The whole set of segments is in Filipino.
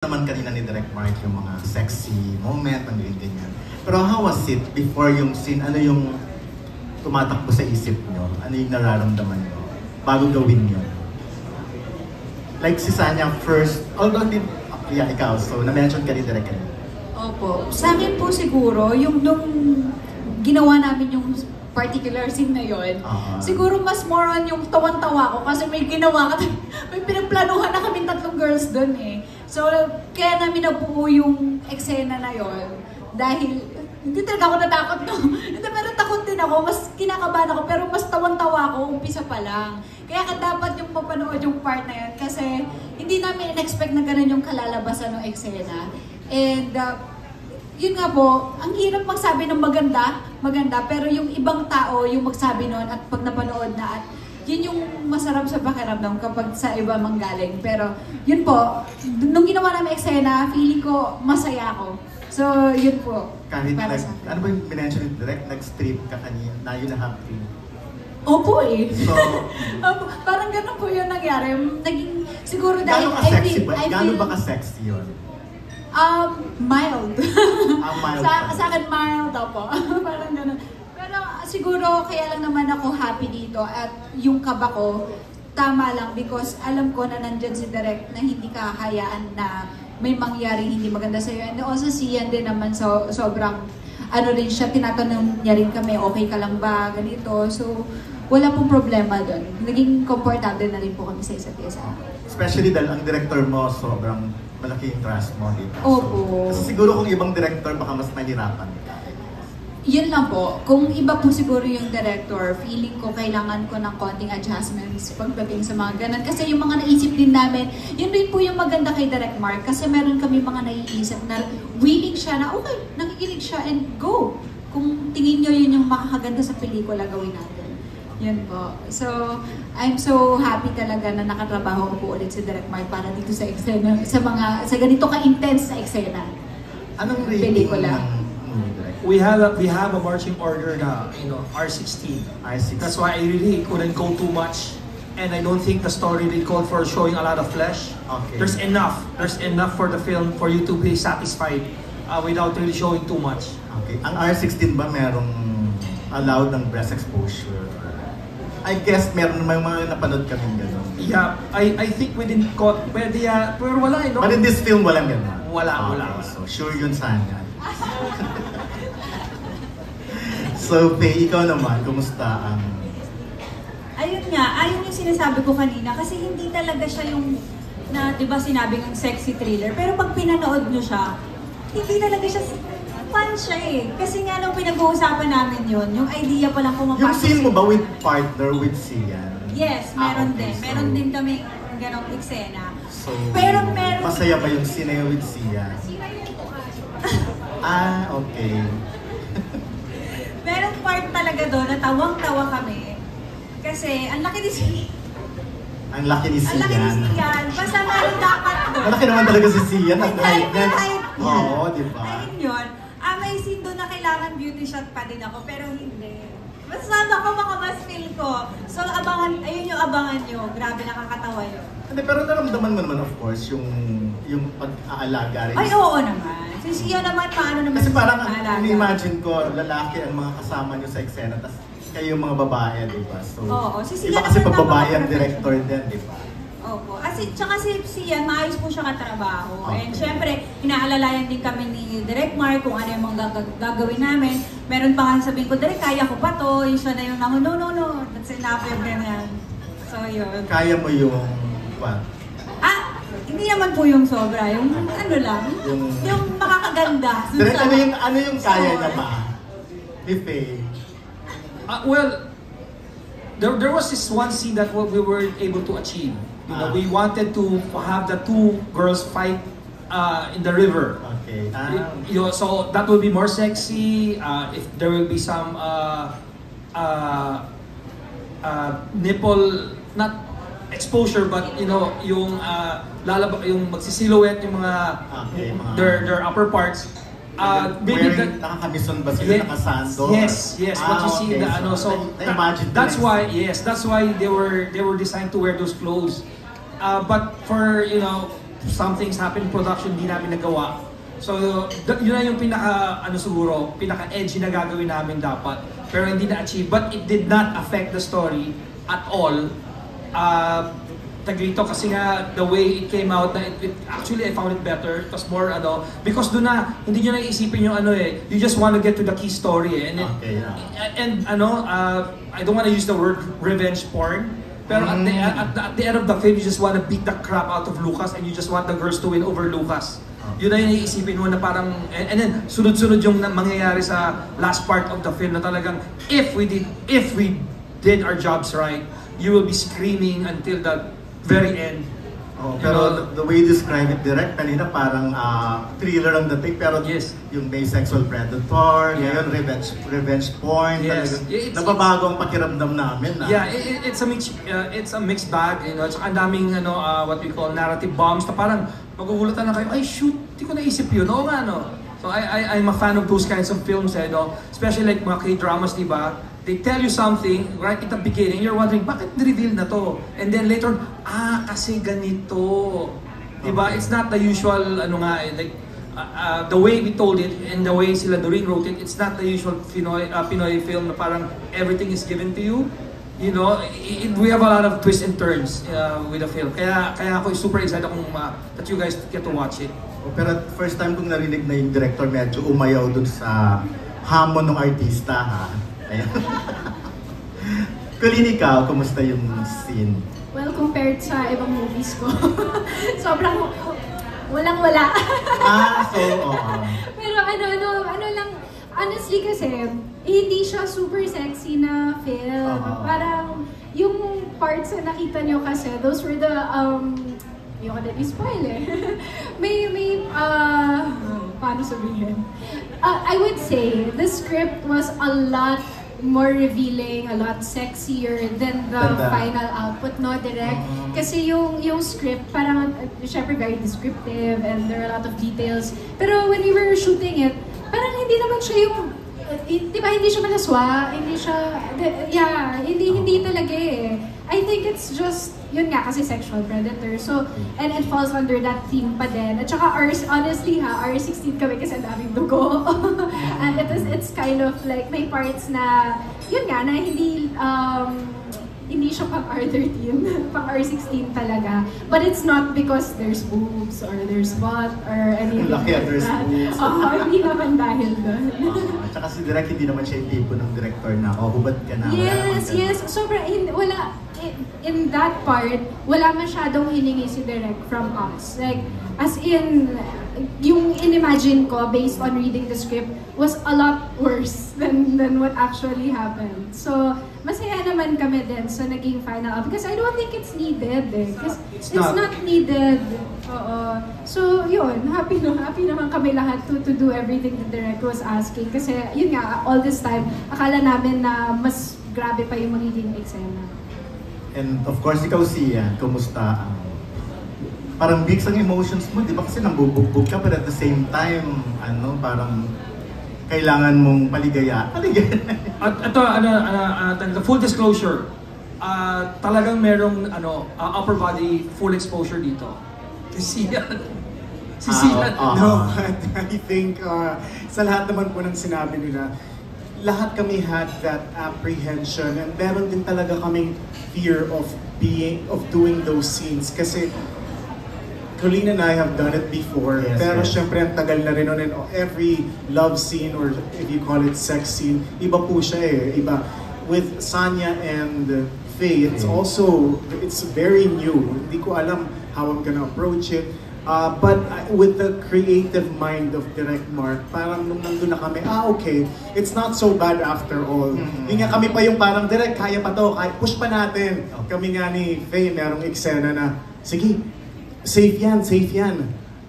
naman kanina ni Direk Mark yung mga sexy moment, ang ganyan. Pero how was it before yung scene? Ano yung tumatakbo sa isip nyo? Ano yung nararamdaman nyo bago gawin yun? Like si Sanya first, although ikaw, so na-mention ka ni Direk kanina. Opo. Sa amin po siguro, yung nung ginawa namin yung particular scene na yun, siguro mas more on yung tawan-tawa ko kasi may ginawa ka, may pinagplanuhan na kami tatlong girls doon eh. So, kaya namin nabuo yung eksena na yun dahil hindi talaga ako natakot no. Hindi, pero takot din ako, mas kinakabahan ako, pero mas tawan-tawa ako, umpisa pa lang. Kaya dapat yung mapanood yung part na yun kasi hindi namin in-expect na ganun yung kalalabasan ng eksena. And yun nga po, ang hirap magsabi ng maganda, pero yung ibang tao yung magsabi nun at pag napanood na at yun yung masarap sa pakiramdam kapag sa iba manggaling. Pero yun po, nung ginawa namin eksena, feeling ko masaya ako. So yun po. Kahit ano ba yung binention ni Direk? Nag-strip ka kanina, na yun na happy. Opo eh. So, parang ganun po yun nangyari. Naging, siguro dahil ka-sexy ba? Gano'n ba ka-sexy yun? Mild. Mild sa akin mild po. Parang gano'n. Pero siguro kaya lang naman ako happy dito at yung kaba ko, tama lang because alam ko na nandyan si Direk na hindi kahayaan na may mangyari hindi maganda sa'yo. And also si Ian din naman sobrang ano rin siya, tinatanong niya rin kami, okay ka lang ba, ganito. So, wala pong problema doon. Naging komportable na rin po kami sa isa't isa. Especially dahil ang director mo, sobrang malaki yung trust mo dito. Opo. So, kasi siguro kung ibang director, baka mas mahirapan ka. Yun lang po. Kung iba po siguro yung director, feeling ko kailangan ko ng konting adjustments pagdating sa mga ganun. Kasi yung mga naisip din namin, yun rin po yung maganda kay Direk Mark. Kasi meron kami mga naiisip na willing siya na okay, nakikinig siya and go. Kung tingin nyo yun yung makakaganda sa pelikula, gawin natin. Yun po. So, I'm so happy talaga na nakatrabaho ko po ulit si Direk Mark para dito sa eksena, sa ganito ka-intense na eksena. Anong rating pelikula? We have a marching order na, R16. R16. That's why I really couldn't go too much. And I don't think the story they called for showing a lot of flesh. Okay. There's enough for the film for you to be satisfied without really showing too much. Okay. Ang R16 ba merong allowed ng breast exposure? I guess meron may mga napanood kaming gano'n. Yeah, I think we didn't call, pero wala no? But in this film, walang gano'n? Wala. So, sure yun sana. So, Faye, ikaw naman, kumusta ang... Ayun yung sinasabi ko kanina kasi hindi talaga siya yung na, di ba sinabi ng sexy thriller, pero pag pinanood nyo siya, hindi talaga siya fun siya eh. Kasi nga nung pinag-uusapan namin yun, yung idea pa lang pumapasok. Yung scene mo ba with partner, with Sian? Yes, meron okay, din. So, meron din kami ganong eksena. So, pero meron... Masaya ba yung scene na yun with Sian? Okay. Meron part talaga doon na tawang-tawa kami. Kasi ang laki ni Sian. Ang laki ni Sian. Ang laki ni Sian. Basta meron dapat doon. Malaki naman talaga si Sian. Ang height niya. Oo, Oo, di ba? ayun yun. May scene doon na kailangan beauty shot pa din ako, pero hindi. Basta ako baka mas feel ko. So ayun yung abangan nyo. Grabe, nakakatawa yun. Hindi, pero naramdaman mo naman of course yung pag-aalaga rin. Ay, oo naman. Si Sian naman, paano naman kasi parang pag-aalaga? imagine ko, lalaki ang mga kasama nyo sa eksena, tapos kayo yung mga babae, di ba? So, Oo, si Sian iba kasi naman pag babae ang napaka-perfect. director din, di ba? Opo. Tsaka si Sian, maayos po siya katrabaho. Okay. And syempre, inaalalayan din kami ni Direk Mark kung ano yung mga gagawin namin. Meron pa nga sabihin ko, Direk, kaya ko pa to. Yung siya na yung no, that's enough, yung ganyan. So, yun. Kaya mo yung, what? Hindi naman po yung sobra. Yung ano lang, yung makakaganda. Direk, ano yung kaya niya ba? Ni Faye? Well, there was this one scene that we were able to achieve. We wanted to have the two girls fight in the river. Okay. So that will be more sexy. If there will be some nipple, not exposure, but yung magsisilhouette yung mga their upper parts. Nakakabison ba sila? Nakasando? Yes. What you see in the so that's why they were designed to wear those clothes. But for some things happen in production, hindi namin nagawa. So, yun na yung pinaka-edgy na gagawin namin dapat. Pero hindi na-achieve. But it did not affect the story at all. Taglito kasi nga, the way it came out, actually I found it better. It was more, because doon na, hindi nyo naiisipin yung you just want to get to the key story. And, I don't want to use the word revenge porn. Pero at the end of the film, you just want to beat the crap out of Lucas and you just want the girls to win over Lucas. Yun na yung iisipin mo na parang, and then sunod-sunod yung mangyayari sa last part of the film na talagang, if we did our jobs right, you will be screaming until the very end. Oh, pero the way you describe it, direct, kanina parang thriller ang dating, pero yes, yung may sexual predator, ngayon revenge porn, nababago ang pakiramdam namin. Yeah, it's a mixed bag, It's ang daming what we call narrative bombs na parang magugulatan na kayo, ay shoot, di ko naisip yun, oo nga So I'm a fan of those kinds of films, especially like mga K-dramas, di ba? They tell you something right at the beginning, you're wondering, bakit reveal na to? And then later, kasi ganito. Diba? It's not the usual, the way we told it and the way sila Doreen wrote it, it's not the usual Pinoy film na parang everything is given to you. We have a lot of twists and turns with the film. Kaya ako super excited that you guys get to watch it. Pero first time kong narinig na yung director medyo umayaw dun sa hamon ng artista, ha? Colleen, ikaw, kumusta yung scene? Well, compared sa ibang movies ko, sobrang walang-wala. Pero ano lang, honestly kasi, hindi siya super sexy na film. Parang, yung parts na nakita nyo kasi, those were the, yung ka din spoil paano sabihin? I would say, the script was a lot more revealing, a lot sexier than the final output, no, direct. Kasi yung script, parang, syempre very descriptive and there are a lot of details. Pero when we were shooting it, parang hindi naman siya yung, di ba, hindi siya malaswa, hindi siya, hindi talaga I think it's just, yun nga, kasi sexual predator. So, and it falls under that theme pa din. At saka, honestly R16 kami kasi ang daming dugo. And it's kind of like, may parts na, yun nga, na hindi siya pang R13, pang R16 talaga. But it's not because there's boobs or there's butt or anything like that. Hindi naman dahil doon. Tsaka si Direk, hindi naman siya yung tipo ng director na, hubad ka na. Yes. Sobrang, in that part, wala masyadong hiningi si Direk from us. Like, as in, yung in-imagine ko based on reading the script was a lot worse than what actually happened. So, masaya naman kami din sa naging final out because I don't think it's needed Because it's not needed. So, yun, happy naman kami lahat to do everything the director was asking. Kasi, yun nga, all this time, akala namin na mas grabe pa yung magiging eksena. And of course, ikaw Sian, kumusta? Parang mix ang emotions mo, di ba? Kasi nambubugbog ka, but at the same time, parang kailangan mong paligaya. At ito, the full disclosure, talagang merong upper body full exposure dito. Si Sian. No, I think sa lahat naman po ng sinabi nila, lahat kami had that apprehension and meron din talaga kaming fear of doing those scenes kasi Colleen and I have done it before, pero syempre ang tagal na rin nun, and every love scene or if you call it sex scene, iba po siya iba. With Sanya and Faye, it's very new. Hindi ko alam how I'm gonna approach it. But with the creative mind of Direct Mark, parang nung nandun na kami, okay, it's not so bad after all. Hindi nga kami pa yung parang, Direct, kaya pa to, push pa natin. Kami nga ni Faye, merong eksena na, sige, safe yan.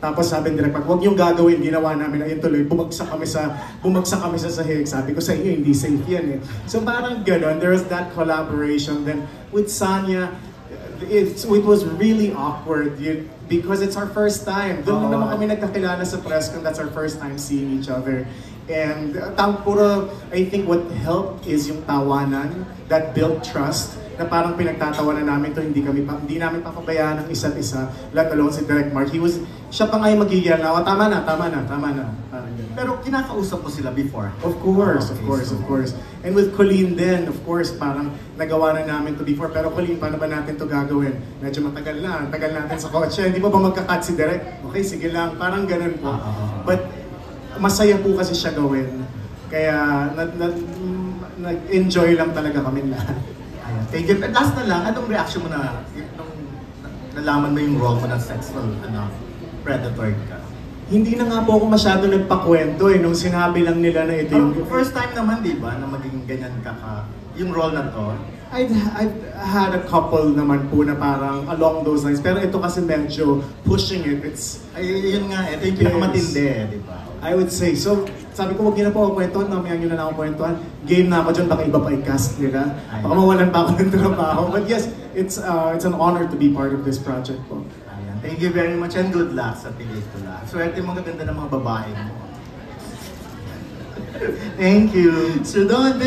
Tapos sabi ni Direct Mark, huwag yung gagawin, ginawa namin, ayun tuloy, bumagsak kami sa sahig. Sabi ko sa inyo, hindi safe yan So parang gano'n, there was that collaboration. Then with Sanya, it was really awkward because it's our first time. Doon Oo. naman kami nagkakilala sa press con, that's our first time seeing each other. And I think what helped is yung tawanan that built trust na parang pinagtatawanan namin to, hindi namin papabayaan ang isa't isa, let alone si Direk Mark. Siya pa nga yung magiging na, tama na. Parang ganun. Pero kinakausap mo sila before? Of course. And with Colleen din, of course, parang nagawa na namin to before. Pero Colleen, paano ba natin to gagawin? Medyo matagal na, tagal natin sa kotse. Hindi mo ba magka-cut si Direk? Okay, sige lang. Parang ganun po. But masaya po kasi siya gawin. Kaya nag-enjoy lang talaga kami lahat. Ayan, thank you. Last na lang, anong reaction mo na nung nalaman mo yung role mo ng sexual predator ka? Hindi na nga po ako masyado nagpakwento nung sinabi lang nila na ito yung... First time naman, di ba, na magiging ganyan yung role na to? I've had a couple naman po na parang along those lines. Pero ito kasi medyo pushing it. Yun nga, ito yung pinakamatindi, di ba? I would say. So, sabi ko, huwag niyo na po ako kwentuhan, mamaya niyo na lang ako kwentuhan. Game na ako dyan, baka iba pa i-cast nila. Baka mawalan pa ako ng trabaho. But yes, it's an honor to be part of this project po. Ayan, thank you very much and good luck sa pelikula. Swerte mo, ganda ng mga babae mo. Thank you. So, Don,